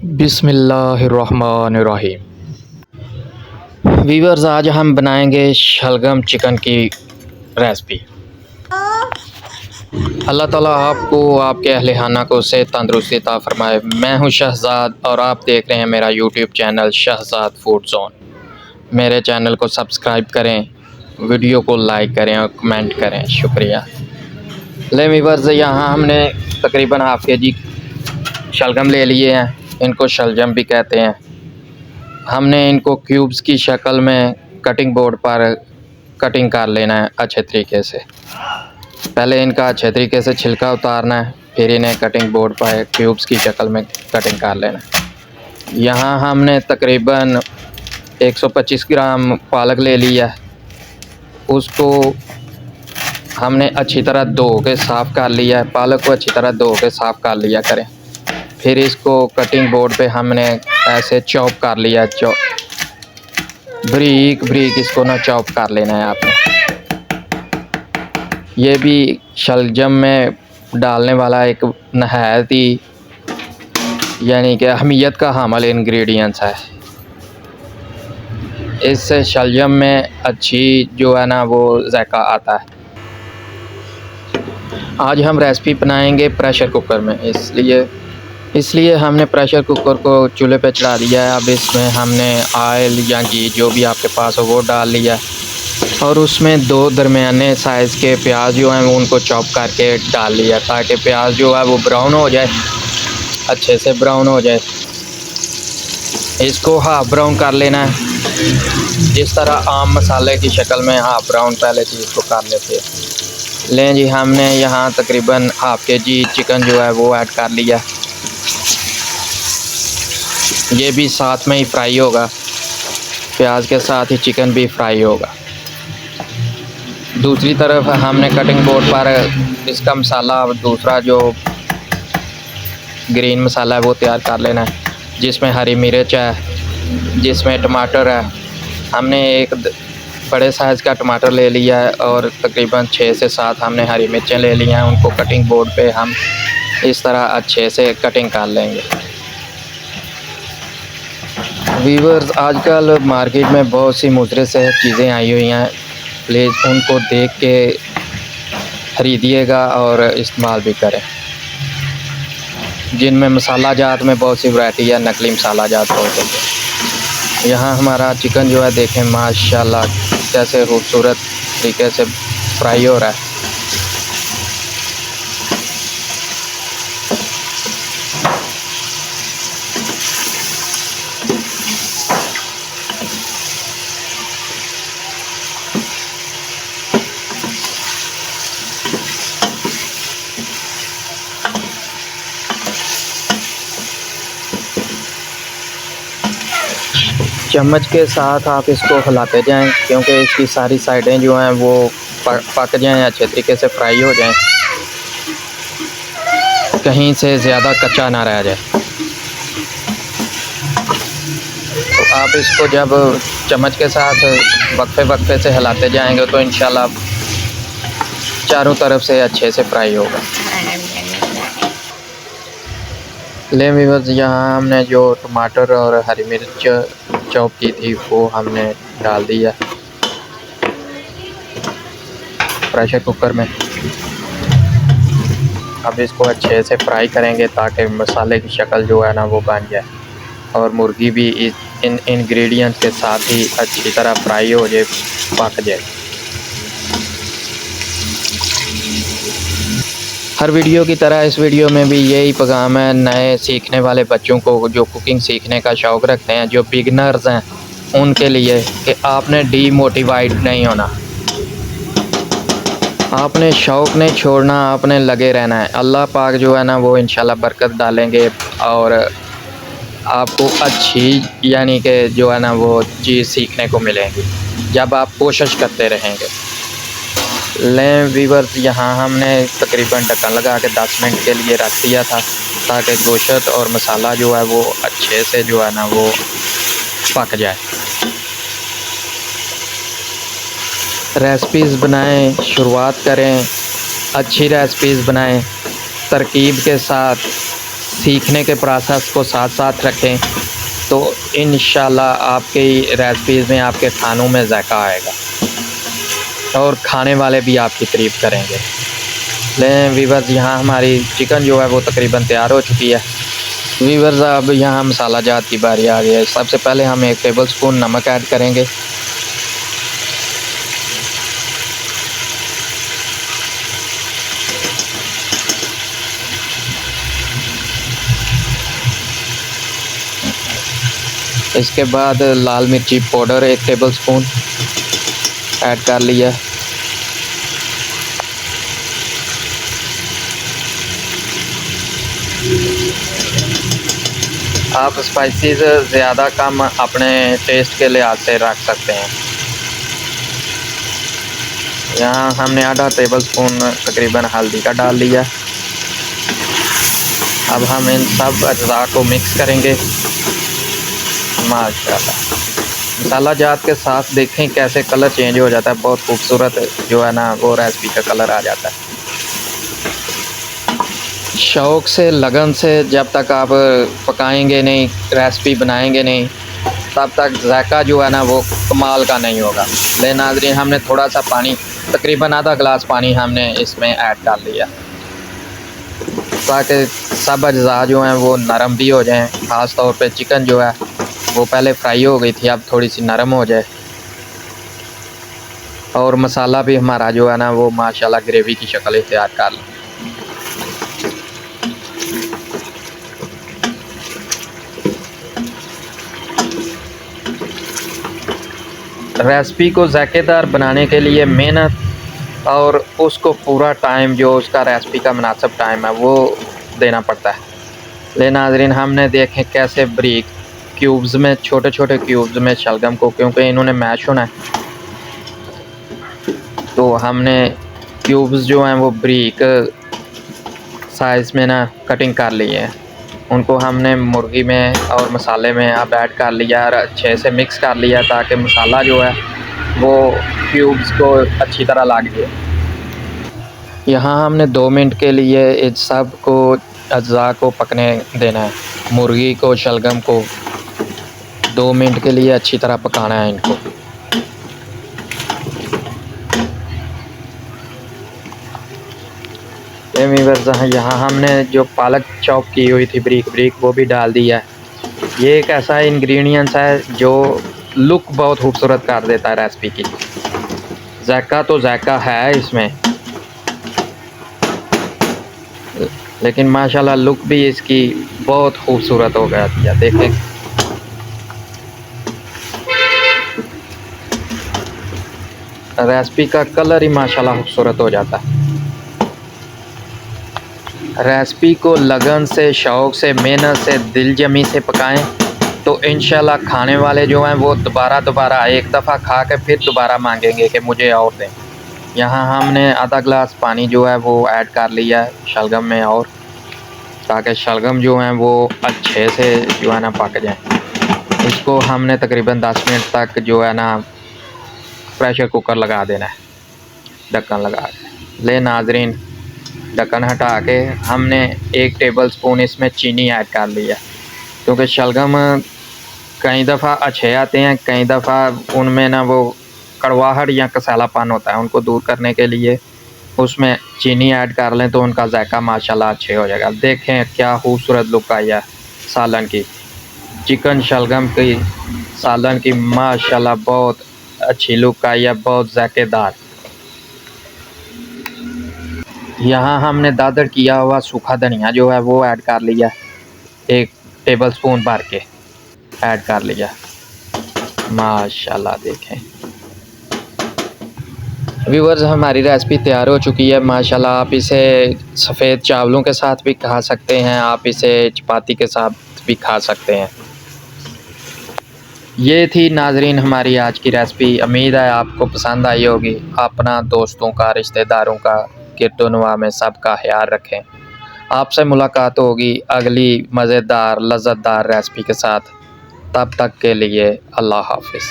बिस्मिल्लाहिर्रहमानिर्रहीम। वीवर्स, आज हम बनाएंगे शलगम चिकन की रेसिपी। अल्लाह ताला आपको आपके अहले खाना को से तंदुरुस्ती अता फरमाए। मैं हूं शहजाद और आप देख रहे हैं मेरा YouTube channel Shahzad food zone. मेरे चैनल को सब्सक्राइब करें, वीडियो को लाइक करें और कमेंट करें। शुक्रिया। ले वीवर्स, यहाँ हमने तकरीबन हाफ़ के-जी शलगम ले लिए हैं। इनको शलजम भी कहते हैं। हमने इनको क्यूब्स की शक्ल में कटिंग बोर्ड पर कटिंग कर लेना है अच्छे तरीके से। पहले इनका अच्छे तरीके से छिलका उतारना है, फिर इन्हें कटिंग बोर्ड पर क्यूब्स की शक्ल में कटिंग कर लेना है। यहाँ हमने तकरीबन 125 ग्राम पालक ले लिया है। उसको हमने अच्छी तरह धो के साफ़ कर लिया है। पालक को अच्छी तरह धो के साफ़ कर लिया करें। फिर इसको कटिंग बोर्ड पे हमने ऐसे चॉप कर लिया। बारीक बारीक इसको ना चॉप कर लेना है आपने। ये भी शलजम में डालने वाला एक नहायत ही यानी कि अहमियत का हामिल इंग्रेडिएंट्स है। इससे शलजम में अच्छी जो है ना वो जायका आता है। आज हम रेसिपी बनाएंगे प्रेशर कुकर में, इसलिए हमने प्रेशर कुकर को चूल्हे पे चढ़ा दिया है। अब इसमें हमने ऑयल या घी जो भी आपके पास हो वो डाल लिया है और उसमें 2 दरमियाने साइज़ के प्याज जो हैं वो उनको चॉप करके डाल लिया, ताकि प्याज जो है वो ब्राउन हो जाए, अच्छे से ब्राउन हो जाए। इसको हाफ ब्राउन कर लेना है, जिस तरह आम मसाले की शक्ल में हाफ ब्राउन पहले चीज़ को कर लेते हैं। लें जी, हमने यहाँ तकरीबन हाफ़ के-जी चिकन जो है वो ऐड कर लिया। ये भी साथ में ही फ्राई होगा, प्याज के साथ ही चिकन भी फ्राई होगा। दूसरी तरफ हमने कटिंग बोर्ड पर इसका मसाला, दूसरा जो ग्रीन मसाला है वो तैयार कर लेना है, जिसमें हरी मिर्च है, जिसमें टमाटर है। हमने एक बड़े साइज़ का टमाटर ले लिया है और तकरीबन 6 से 7 हमने हरी मिर्चें ले ली हैं। उनको कटिंग बोर्ड पे हम इस तरह अच्छे से कटिंग कर लेंगे। वीवर्स, आजकल मार्केट में बहुत सी मुज़र सेहत चीज़ें आई हुई हैं। प्लीज़ उनको देख के ख़रीदिएगा और इस्तेमाल भी करें। जिनमें मसाला जात में बहुत सी वैरायटी है, नकली मसाला जात बहुत होते हैं। यहाँ हमारा चिकन जो है देखें माशाल्लाह कैसे खूबसूरत तरीके से फ्राई हो रहा है। चम्मच के साथ आप इसको हिलाते जाएं, क्योंकि इसकी सारी साइडें जो हैं वो पक जाएं, अच्छे तरीके से फ्राई हो जाएं, कहीं से ज़्यादा कच्चा ना रह जाए। तो आप इसको जब चम्मच के साथ वक्फे से हिलाते जाएंगे तो इंशाल्लाह चारों तरफ से अच्छे से फ्राई होगा। ले व्यूअर्स, यहाँ हमने जो टमाटर और हरी मिर्च चॉप की थी वो हमने डाल दिया प्रेशर कुकर में। अब इसको अच्छे से फ्राई करेंगे ताकि मसाले की शक्ल जो है ना वो बन जाए और मुर्गी भी इन इंग्रेडिएंट्स के साथ ही अच्छी तरह फ्राई हो जाए, पक जाए। हर वीडियो की तरह इस वीडियो में भी यही पैगाम है नए सीखने वाले बच्चों को, जो कुकिंग सीखने का शौक़ रखते हैं, जो बिगनर्स हैं, उनके लिए कि आपने डीमोटिवेट नहीं होना, आपने शौक़ नहीं छोड़ना, आपने लगे रहना है। अल्लाह पाक जो है ना वो इंशाल्लाह बरकत डालेंगे और आपको अच्छी यानी कि जो है ना वो चीज़ सीखने को मिलेंगी जब आप कोशिश करते रहेंगे। लें वीवर्स, यहाँ हमने तकरीबन ढक्कन लगा के 10 मिनट के लिए रख दिया था ताकि गोश्त और मसाला जो है वो अच्छे से जो है ना वो पक जाए। रेसिपीज़ बनाएं, शुरुआत करें, अच्छी रेसिपीज़ बनाएं, तरकीब के साथ सीखने के प्रोसेस को साथ साथ रखें तो इंशाल्लाह आपकी रेसिपीज़ में, आपके खानों में ज़ायका आएगा और खाने वाले भी आपकी तारीफ़ करेंगे। लेकिन वीवर्स, यहाँ हमारी चिकन जो है वो तकरीबन तैयार हो चुकी है। वीवर्स, अब यहाँ मसाला जात की बारी आ गई है। सबसे पहले हम 1 टेबलस्पून नमक ऐड करेंगे। इसके बाद लाल मिर्ची पाउडर 1 टेबलस्पून ऐड कर लिया। आप स्पाइसेस ज़्यादा कम अपने टेस्ट के लिहाज से रख सकते हैं। यहाँ हमने आधा टेबलस्पून तकरीबन हल्दी का डाल लिया। अब हम इन सब अज्जा को मिक्स करेंगे। माशाल्लाह, मसाला जात के साथ देखें कैसे कलर चेंज हो जाता है। बहुत खूबसूरत जो है ना वो रेसिपी का कलर आ जाता है। शौक़ से, लगन से जब तक आप पकाएंगे नहीं, रेसिपी बनाएंगे नहीं, तब तक जायका जो है ना वो कमाल का नहीं होगा। ले नाज़रीन, हमने थोड़ा सा पानी, तकरीबन आधा गिलास पानी हमने इसमें ऐड कर लिया ताकि सब अज्जा जो हैं वो नरम भी हो जाएं। ख़ास तौर पे चिकन जो है वो पहले फ्राई हो गई थी, अब थोड़ी सी नरम हो जाए। और मसाला भी हमारा जो है ना वो माशाल्लाह ग्रेवी की शक्ल इख्तियार कर ले। रेसिपी को ज़ायकेदार बनाने के लिए मेहनत और उसको पूरा टाइम, जो उसका रेसिपी का मुनासिब टाइम है, वो देना पड़ता है। ले नाज़रीन, हमने देखें कैसे बारीक क्यूब्स में, छोटे छोटे क्यूब्स में शलगम को, क्योंकि इन्होंने मैश होना है, तो हमने क्यूब्स जो हैं वो बारीक साइज़ में ना कटिंग कर लिए हैं। उनको हमने मुर्गी में और मसाले में अब ऐड कर लिया और अच्छे से मिक्स कर लिया ताकि मसाला जो है वो क्यूब्स को अच्छी तरह लग जाए। यहाँ हमने 2 मिनट के लिए इस सब को, अज्जा को पकने देना है। मुर्गी को, शलगम को 2 मिनट के लिए अच्छी तरह पकाना है इनको। यहाँ हमने जो पालक चॉप की हुई थी बारीक बारीक, वो भी डाल दिया है। ये एक ऐसा इंग्रेडिएंट्स है जो लुक बहुत खूबसूरत कर देता है रेसिपी की। जायका तो जायका है इसमें, लेकिन माशाल्लाह लुक भी इसकी बहुत खूबसूरत हो जाती है। देखें, रेसिपी का कलर ही माशाल्लाह खूबसूरत हो जाता है। रेसिपी को लगन से, शौक़ से, मेहनत से, दिलजमी से पकाएं तो इंशाल्लाह खाने वाले जो हैं वो दोबारा एक दफ़ा खा के फिर दोबारा मांगेंगे कि मुझे और दें। यहाँ हमने आधा गिलास पानी जो है वो ऐड कर लिया है शलगम में, और ताकि शलगम जो हैं वो अच्छे से जो है ना पक जाएं। इसको हमने तकरीबन 10 मिनट तक जो है ना प्रेशर कुकर लगा देना है, ढक्कन लगा के। ले नाज़रीन, ढक्कन हटा के हमने 1 टेबलस्पून इसमें चीनी ऐड कर लिया, क्योंकि शलगम कई दफ़ा अच्छे आते हैं, कई दफ़ा उनमें ना वो कड़वाहट या कसालापन होता है। उनको दूर करने के लिए उसमें चीनी ऐड कर लें तो उनका जायका माशाल्लाह अच्छे हो जाएगा। देखें क्या खूबसूरत लुक आई है सालन की, चिकन शलगम की सालन की माशाल्लाह बहुत अच्छी लुक आई है, बहुत जायकेदार। यहाँ हमने दादर किया हुआ सूखा धनिया जो है वो ऐड कर लिया, 1 टेबलस्पून भर के ऐड कर लिया। माशाल्लाह देखें व्यूअर्स, हमारी रेसिपी तैयार हो चुकी है माशाल्लाह। आप इसे सफ़ेद चावलों के साथ भी खा सकते हैं, आप इसे चपाती के साथ भी खा सकते हैं। ये थी नाजरीन हमारी आज की रेसिपी। उम्मीद है आपको पसंद आई होगी। अपना, दोस्तों का, रिश्तेदारों का, गिरदोनवा में सबका ख्याल रखें। आपसे मुलाकात होगी अगली मज़ेदार लज़्ज़तदार रेसिपी के साथ। तब तक के लिए अल्लाह हाफ़िज़।